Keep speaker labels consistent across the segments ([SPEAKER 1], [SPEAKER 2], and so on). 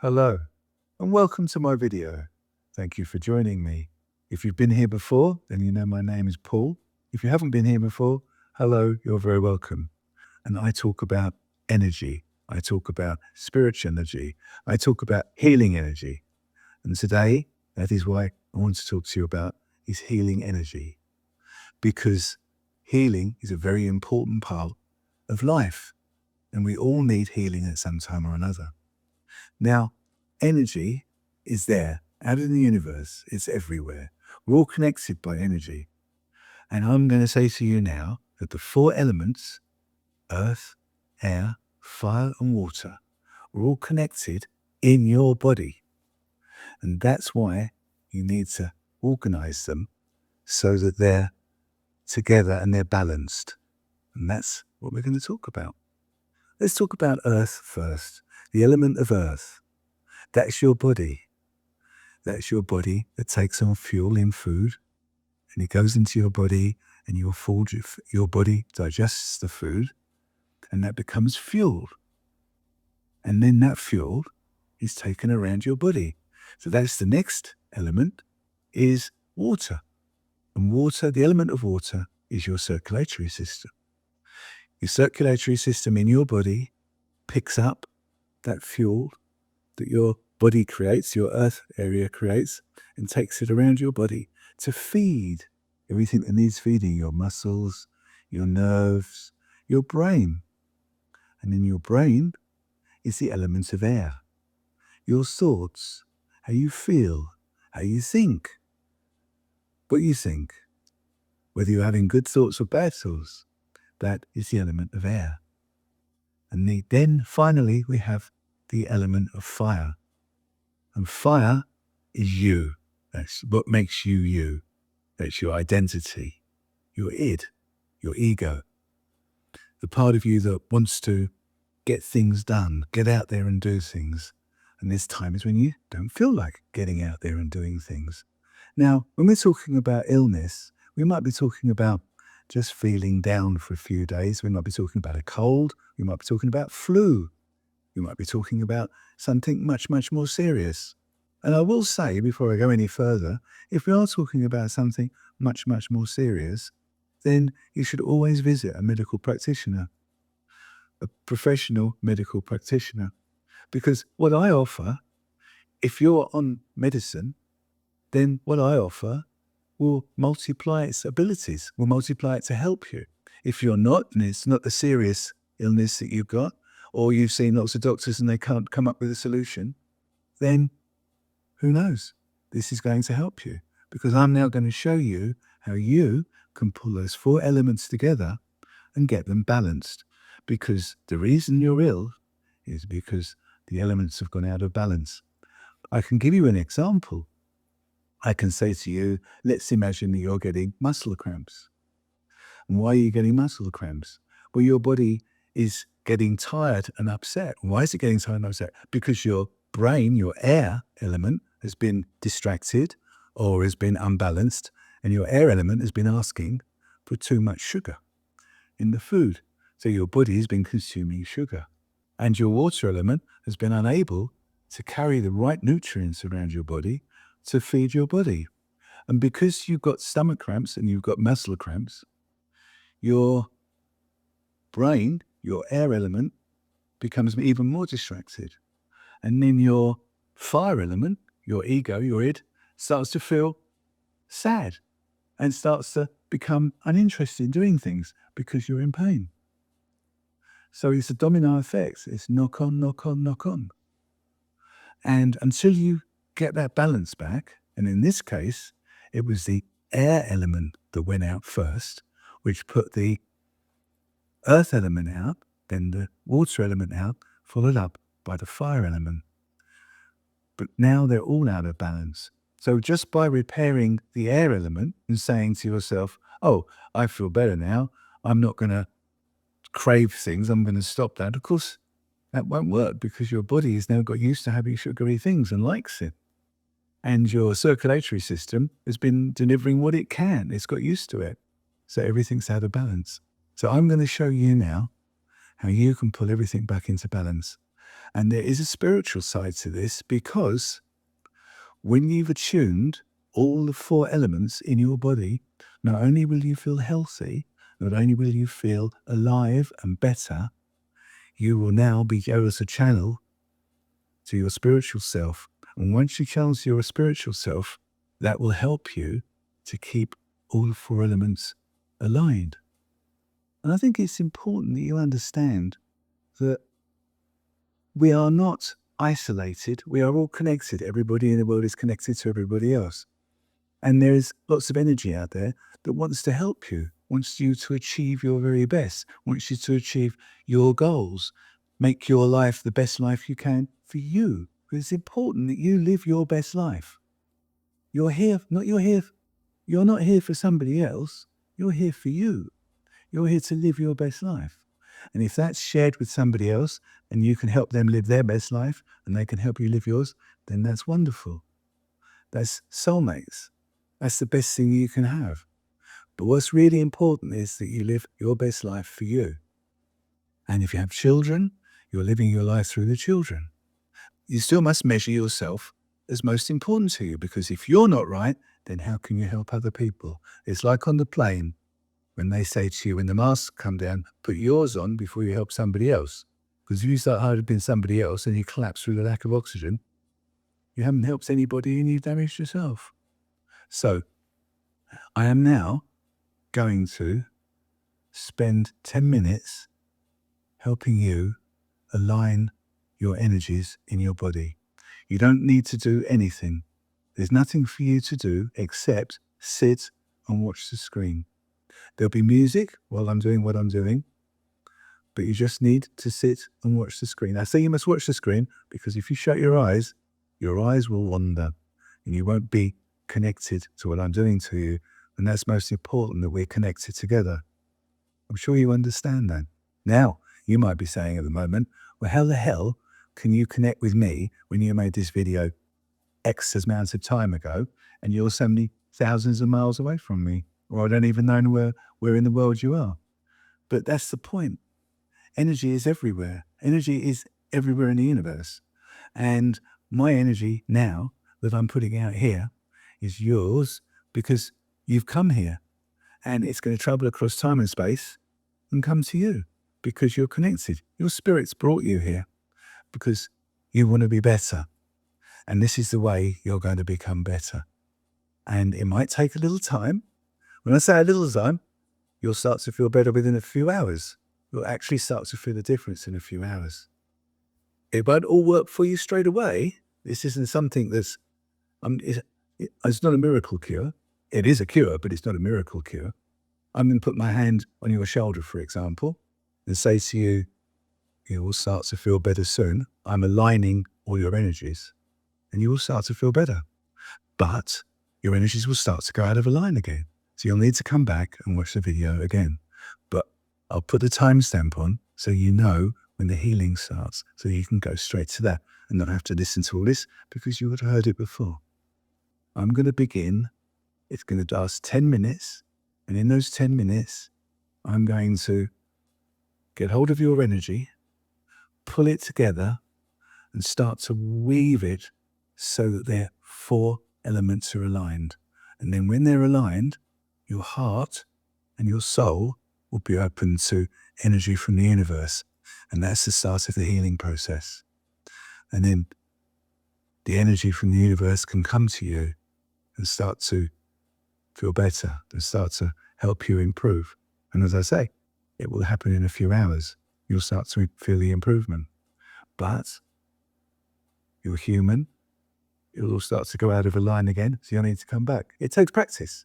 [SPEAKER 1] Hello, and welcome to my video. Thank you for joining me. If you've been here before, then you know my name is Paul. If you haven't been here before, hello, you're very welcome. And I talk about energy. I talk about spiritual energy. I talk about healing energy. And today, that is why I want to talk to you about is healing energy. Because healing is a very important part of life. And we all need healing at some time or another. Now, energy is there, out in the universe. It's everywhere. We're all connected by energy. And I'm going to say to you now that the four elements, earth, air, fire, and water, are all connected in your body. And that's why you need to organize them so that they're together and they're balanced. And that's what we're going to talk about. Let's talk about earth first. The element of earth. That's your body. That's your body that takes on fuel in food, and it goes into your body, and your body digests the food, and that becomes fuel. And then that fuel is taken around your body. So that's the next element, is water. And water, the element of water, is your circulatory system. Your circulatory system in your body picks up that fuel that your body creates, your earth area creates, and takes it around your body to feed everything that needs feeding, your muscles, your nerves, your brain. And in your brain is the element of air. Your thoughts, how you feel, how you think, what you think, whether you're having good thoughts or bad thoughts, that is the element of air. And then finally we have the element of fire. And fire is you. That's what makes you you. That's your identity, your id, your ego. The part of you that wants to get things done, get out there and do things. And there's times when you don't feel like getting out there and doing things. Now, when we're talking about illness, we might be talking about just feeling down for a few days. We might be talking about a cold. We might be talking about flu. We might be talking about something much, much more serious. And I will say, before I go any further, if we are talking about something much, much more serious, then you should always visit a medical practitioner, a professional medical practitioner. Because what I offer, if you're on medicine, then what I offer will multiply its abilities, will multiply it to help you. If you're not, and it's not a serious illness that you've got, or you've seen lots of doctors and they can't come up with a solution, then who knows? This is going to help you, because I'm now going to show you how you can pull those four elements together and get them balanced. Because the reason you're ill is because the elements have gone out of balance. I can give you an example. I can say to you, let's imagine that you're getting muscle cramps. And why are you getting muscle cramps? Well, your body is getting tired and upset. Why is it getting tired and upset? Because your brain, your air element, has been distracted or has been unbalanced, and your air element has been asking for too much sugar in the food. So your body has been consuming sugar. And your water element has been unable to carry the right nutrients around your body to feed your body. And because you've got stomach cramps and you've got muscle cramps, your brain, your air element, becomes even more distracted. And then your fire element, your ego, your id, starts to feel sad and starts to become uninterested in doing things because you're in pain. So it's a domino effect. It's knock on, knock on, knock on. And until you get that balance back, and in this case, it was the air element that went out first, which put the earth element out, then the water element out, followed up by the fire element. But now they're all out of balance. So just by repairing the air element and saying to yourself, oh, I feel better now, I'm not going to crave things, I'm going to stop that. Of course, that won't work because your body has now got used to having sugary things and likes it. And your circulatory system has been delivering what it can. It's got used to it. So everything's out of balance. So I'm going to show you now how you can pull everything back into balance. And there is a spiritual side to this, because when you've attuned all the 4 elements in your body, not only will you feel healthy, not only will you feel alive and better, you will now be able to channel to your spiritual self. And once you channel to your spiritual self, that will help you to keep all the 4 elements aligned. And I think it's important that you understand that we are not isolated. We are all connected. Everybody in the world is connected to everybody else. And there's lots of energy out there that wants to help you, wants you to achieve your very best, wants you to achieve your goals, make your life the best life you can for you. Because it's important that you live your best life. You're not here for somebody else. You're here for you. You're here to live your best life. And if that's shared with somebody else and you can help them live their best life and they can help you live yours, then that's wonderful. That's soulmates. That's the best thing you can have. But what's really important is that you live your best life for you. And if you have children, you're living your life through the children. You still must measure yourself as most important to you, because if you're not right, then how can you help other people? It's like on the plane when they say to you, when the masks come down, put yours on before you help somebody else. Because if you start helping somebody else and you collapse through the lack of oxygen, you haven't helped anybody and you've damaged yourself. So I am now going to spend 10 minutes helping you align your energies in your body. You don't need to do anything. There's nothing for you to do except sit and watch the screen. There'll be music while I'm doing what I'm doing, but you just need to sit and watch the screen. I say you must watch the screen because if you shut your eyes will wander and you won't be connected to what I'm doing to you. And that's most important, that we're connected together. I'm sure you understand that. Now, you might be saying at the moment, well, how the hell can you connect with me when you made this video X amount of time ago and you're so many thousands of miles away from me, or I don't even know where in the world you are? But that's the point. Energy is everywhere. Energy is everywhere in the universe. And my energy now that I'm putting out here is yours because you've come here, and it's going to travel across time and space and come to you because you're connected. Your spirit's brought you here because you want to be better. And this is the way you're going to become better. And it might take a little time. When I say a little time, you'll start to feel better within a few hours. You'll actually start to feel the difference in a few hours. It won't all work for you straight away. This isn't something that's, it's not a miracle cure. It is a cure, but it's not a miracle cure. I'm going to put my hand on your shoulder, for example, and say to you, you will start to feel better soon. I'm aligning all your energies and you will start to feel better. But your energies will start to go out of line again. So you'll need to come back and watch the video again. But I'll put the timestamp on so you know when the healing starts, so you can go straight to that and not have to listen to all this because you would have heard it before. I'm going to begin. It's going to last 10 minutes. And in those 10 minutes, I'm going to get hold of your energy, pull it together, and start to weave it so that their 4 elements are aligned. And then when they're aligned, your heart and your soul will be open to energy from the universe. And that's the start of the healing process. And then the energy from the universe can come to you and start to feel better and start to help you improve. And as I say, it will happen in a few hours. You'll start to feel the improvement. But you're human. It'll all start to go out of a line again, so you'll need to come back. It takes practice.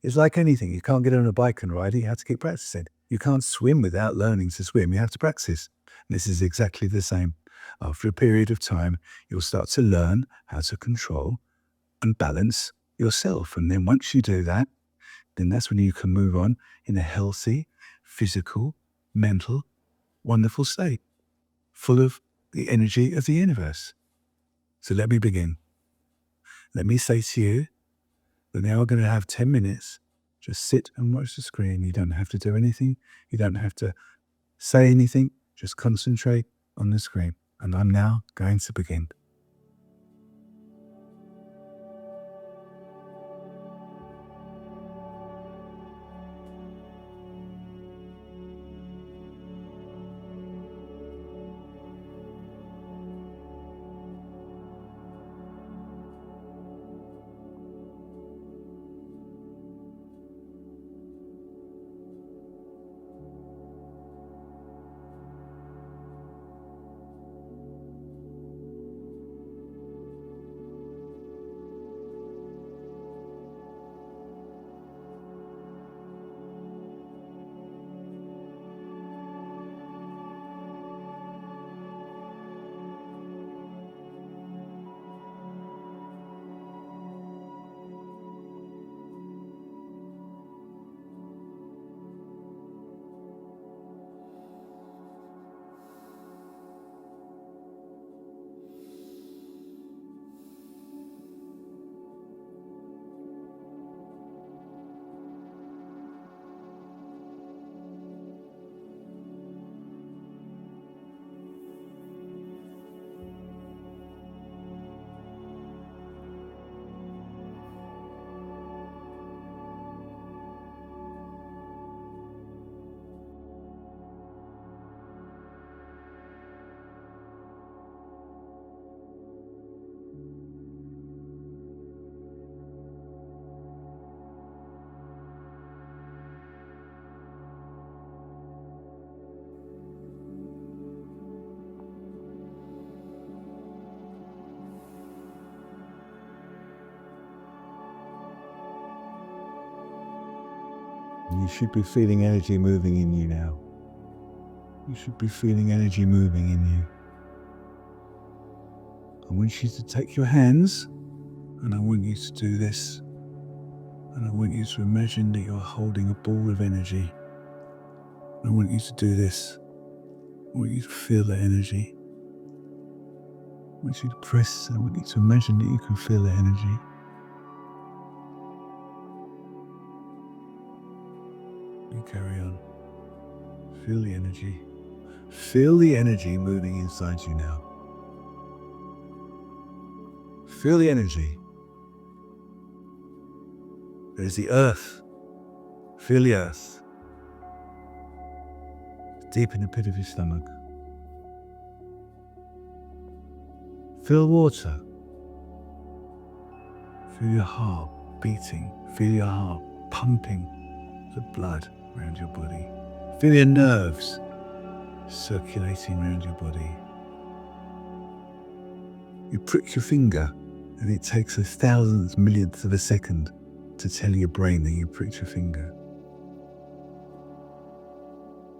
[SPEAKER 1] It's like anything. You can't get on a bike and ride it. You have to keep practicing. You can't swim without learning to swim. You have to practice. And this is exactly the same. After a period of time, you'll start to learn how to control and balance yourself. And then once you do that, then that's when you can move on in a healthy, physical, mental, wonderful state, full of the energy of the universe. So let me begin. Let me say to you that now we're going to have 10 minutes. Just sit and watch the screen. You don't have to do anything. You don't have to say anything. Just concentrate on the screen. And I'm now going to begin. You should be feeling energy moving in you now. You should be feeling energy moving in you. I want you to take your hands, and I want you to do this. And I want you to imagine that you're holding a ball of energy. I want you to do this. I want you to feel the energy. I want you to press. I want you to imagine that you can feel the energy. You carry on. Feel the energy. Feel the energy moving inside you now. Feel the energy. There's the earth. Feel the earth. Deep in the pit of your stomach. Feel water. Feel your heart beating. Feel your heart pumping the blood around your body. Feel your nerves circulating around your body. You prick your finger, and it takes a thousandth, millionth of a second to tell your brain that you pricked your finger.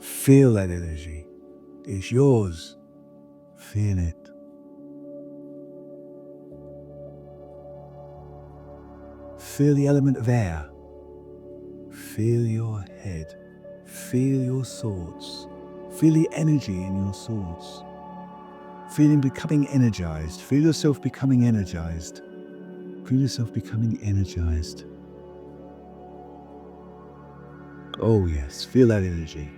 [SPEAKER 1] Feel that energy. It's yours. Feel it. Feel the element of air. Feel your head. Feel your thoughts. Feel the energy in your thoughts. Feeling becoming energized. Feel yourself becoming energized. Feel yourself becoming energized. Oh yes, feel that energy.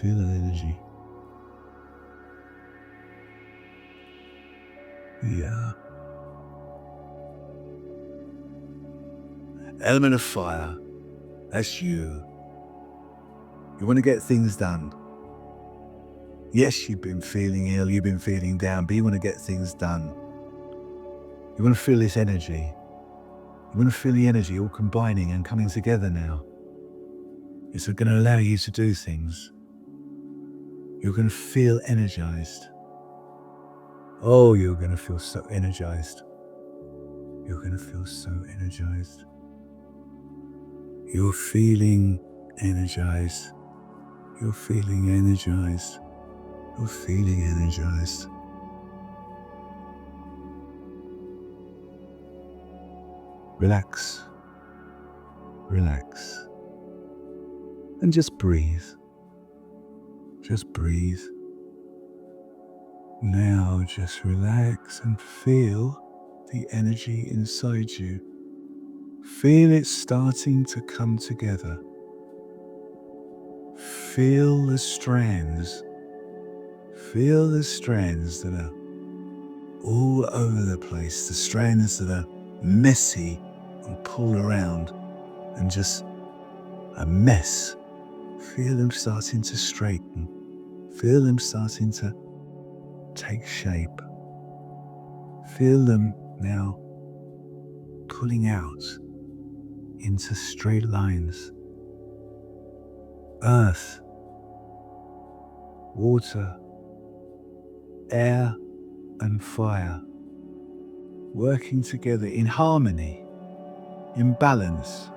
[SPEAKER 1] Feel that energy. Yeah. Element of fire. That's you. You want to get things done. Yes, you've been feeling ill, you've been feeling down, but you want to get things done. You want to feel this energy. You want to feel the energy all combining and coming together now. It's going to allow you to do things. You're going to feel energized. Oh, you're going to feel so energized. You're going to feel so energized. You're feeling energized. You're feeling energized. You're feeling energized. Relax. Relax. And just breathe. Just breathe. Now just relax and feel the energy inside you. Feel it starting to come together. feel the strands. Feel the strands that are all over the place, the strands that are messy and pulled around and just a mess. Feel them starting to straighten. Feel them starting to take shape. Feel them now pulling out into straight lines. Earth, water, air and fire working together in harmony, in balance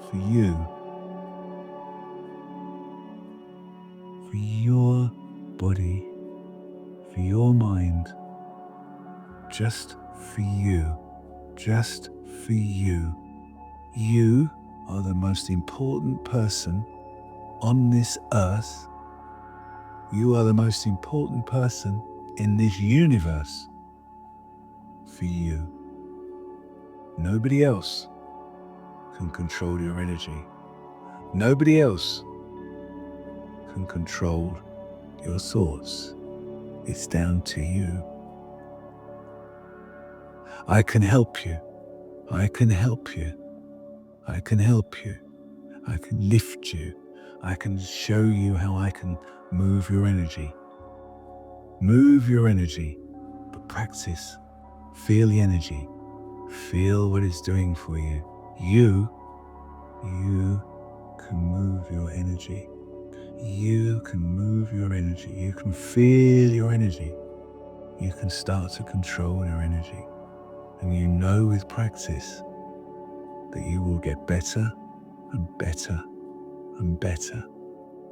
[SPEAKER 1] for you, for your body, for your mind, just for you, just for you. You are the most important person on this earth. You are the most important person in this universe for you. Nobody else can control your energy. Nobody else can control your thoughts. It's down to you. I can help you. I can help you. I can help you. I can lift you. I can show you how I can move your energy. Move your energy, but practice. Feel the energy. Feel what it's doing for you. You can move your energy. You can move your energy. You can feel your energy. You can start to control your energy. And you know with practice that you will get better and better and better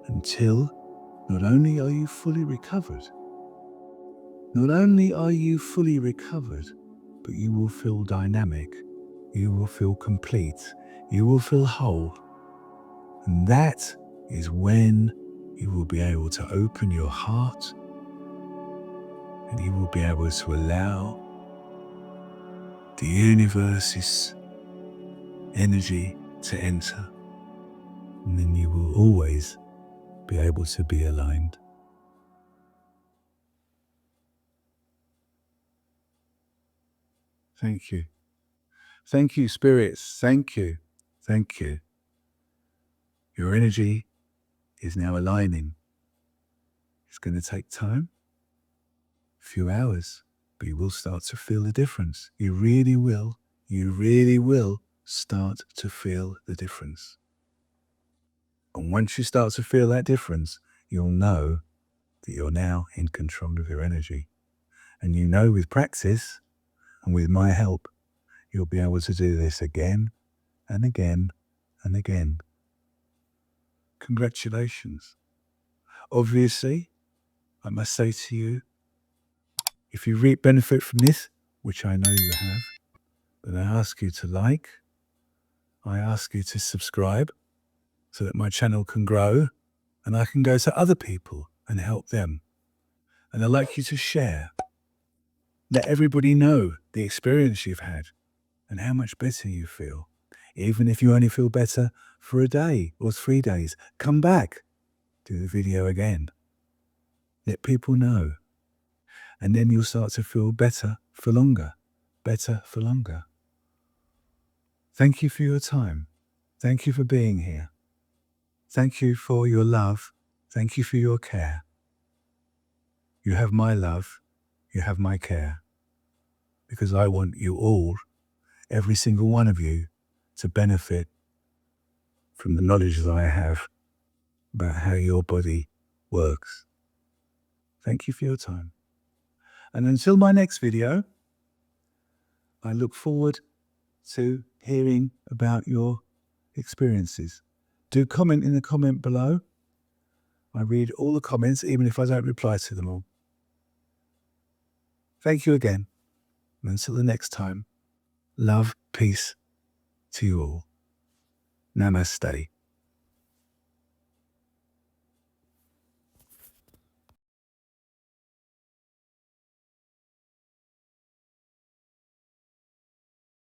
[SPEAKER 1] until not only are you fully recovered, but you will feel dynamic, you will feel complete, you will feel whole. And that is when you will be able to open your heart and you will be able to allow the universe's energy to enter. And then you will always be able to be aligned. Thank you. Thank you, spirits. Thank you. Thank you. Your energy is now aligning. It's going to take time, a few hours, but you will start to feel the difference. You really will. You really will start to feel the difference. And once you start to feel that difference, you'll know that you're now in control of your energy. And you know with practice and with my help, you'll be able to do this again and again and again. Congratulations. Obviously, I must say to you, if you reap benefit from this, which I know you have, then I ask you to like, I ask you to subscribe so that my channel can grow and I can go to other people and help them. And I'd like you to share. Let everybody know the experience you've had and how much better you feel. Even if you only feel better for a day or 3 days, come back, do the video again. Let people know. And then you'll start to feel better for longer, better for longer. Thank you for your time. Thank you for being here. Thank you for your love. Thank you for your care. You have my love. You have my care. Because I want you all, every single one of you, to benefit from the knowledge that I have about how your body works. Thank you for your time. And until my next video, I look forward to hearing about your experiences. Do comment in the comment below. I read all the comments, even if I don't reply to them all. Thank you again. And until the next time, love, peace to you all. Namaste.